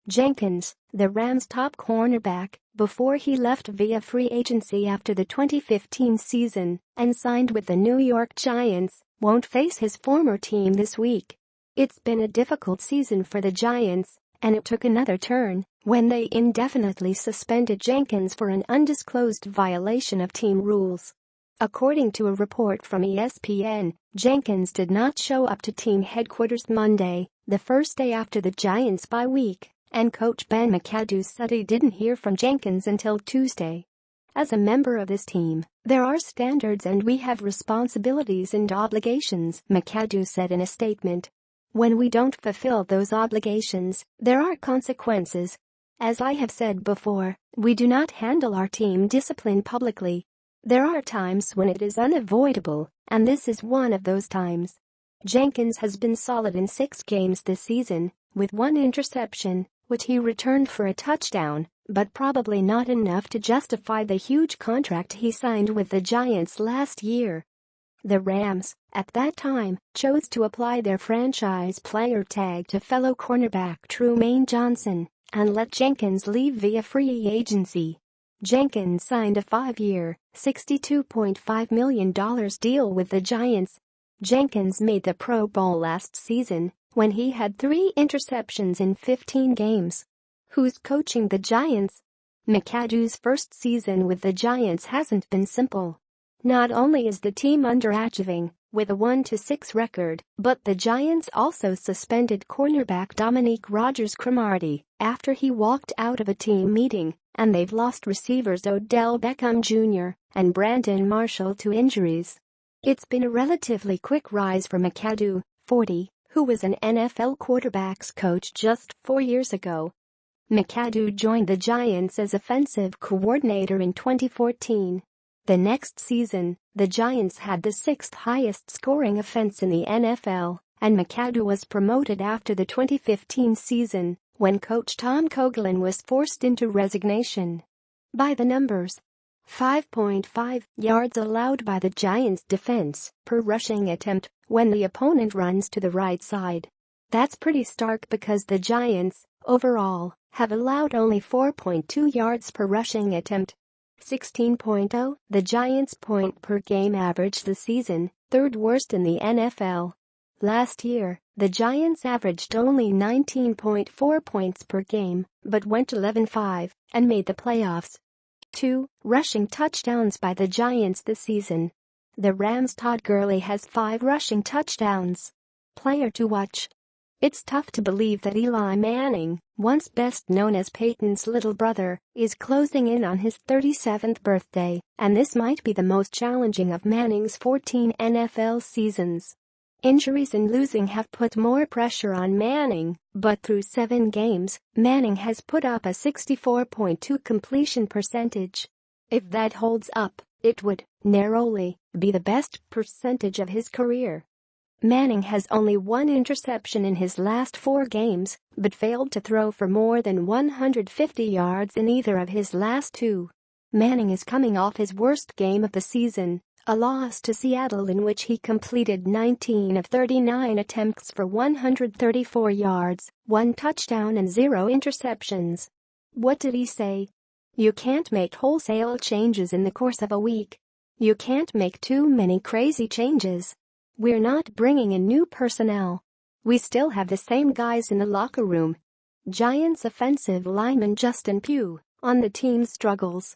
Jenkins, the Rams' top cornerback, before he left via free agency after the 2015 season and signed with the New York Giants, won't face his former team this week. It's been a difficult season for the Giants, and it took another turn when they indefinitely suspended Jenkins for an undisclosed violation of team rules. According to a report from ESPN, Jenkins did not show up to team headquarters Monday, the first day after the Giants' bye week, and coach Ben McAdoo said he didn't hear from Jenkins until Tuesday. As a member of this team, there are standards and we have responsibilities and obligations, McAdoo said in a statement. When we don't fulfill those obligations, there are consequences. As I have said before, we do not handle our team discipline publicly. There are times when it is unavoidable, and this is one of those times. Jenkins has been solid in 6 games this season, with 1 interception, which he returned for a touchdown, but probably not enough to justify the huge contract he signed with the Giants last year. The Rams, at that time, chose to apply their franchise player tag to fellow cornerback Trumaine Johnson and let Jenkins leave via free agency. Jenkins signed a 5-year, $62.5 million deal with the Giants. Jenkins made the Pro Bowl last season when he had 3 interceptions in 15 games. Who's coaching the Giants? McAdoo's first season with the Giants hasn't been simple. Not only is the team underachieving, with a 1-6 record, but the Giants also suspended cornerback Dominique Rodgers-Cromartie after he walked out of a team meeting, and they've lost receivers Odell Beckham Jr. and Brandon Marshall to injuries. It's been a relatively quick rise for McAdoo, 40, who was an NFL quarterbacks coach just 4 years ago. McAdoo joined the Giants as offensive coordinator in 2014. The next season, the Giants had the 6th highest scoring offense in the NFL, and McAdoo was promoted after the 2015 season, when coach Tom Coughlin was forced into resignation. By the numbers, 5.5 yards allowed by the Giants' defense per rushing attempt when the opponent runs to the right side. That's pretty stark because the Giants, overall, have allowed only 4.2 yards per rushing attempt. 16.0, the Giants' point per game average this season, 3rd worst in the NFL. Last year, the Giants averaged only 19.4 points per game, but went 11-5 and made the playoffs. 2 rushing touchdowns by the Giants this season. The Rams' Todd Gurley has 5 rushing touchdowns. Player to watch. It's tough to believe that Eli Manning, once best known as Peyton's little brother, is closing in on his 37th birthday, and this might be the most challenging of Manning's 14 NFL seasons. Injuries and losing have put more pressure on Manning, but through 7 games, Manning has put up a 64.2 completion percentage. If that holds up, it would, narrowly, be the best percentage of his career. Manning has only 1 interception in his last 4 games, but failed to throw for more than 150 yards in either of his last 2. Manning is coming off his worst game of the season, a loss to Seattle in which he completed 19 of 39 attempts for 134 yards, 1 touchdown and 0 interceptions. What did he say? You can't make wholesale changes in the course of a week. You can't make too many crazy changes. We're not bringing in new personnel. We still have the same guys in the locker room. Giants offensive lineman Justin Pugh, on the team's struggles.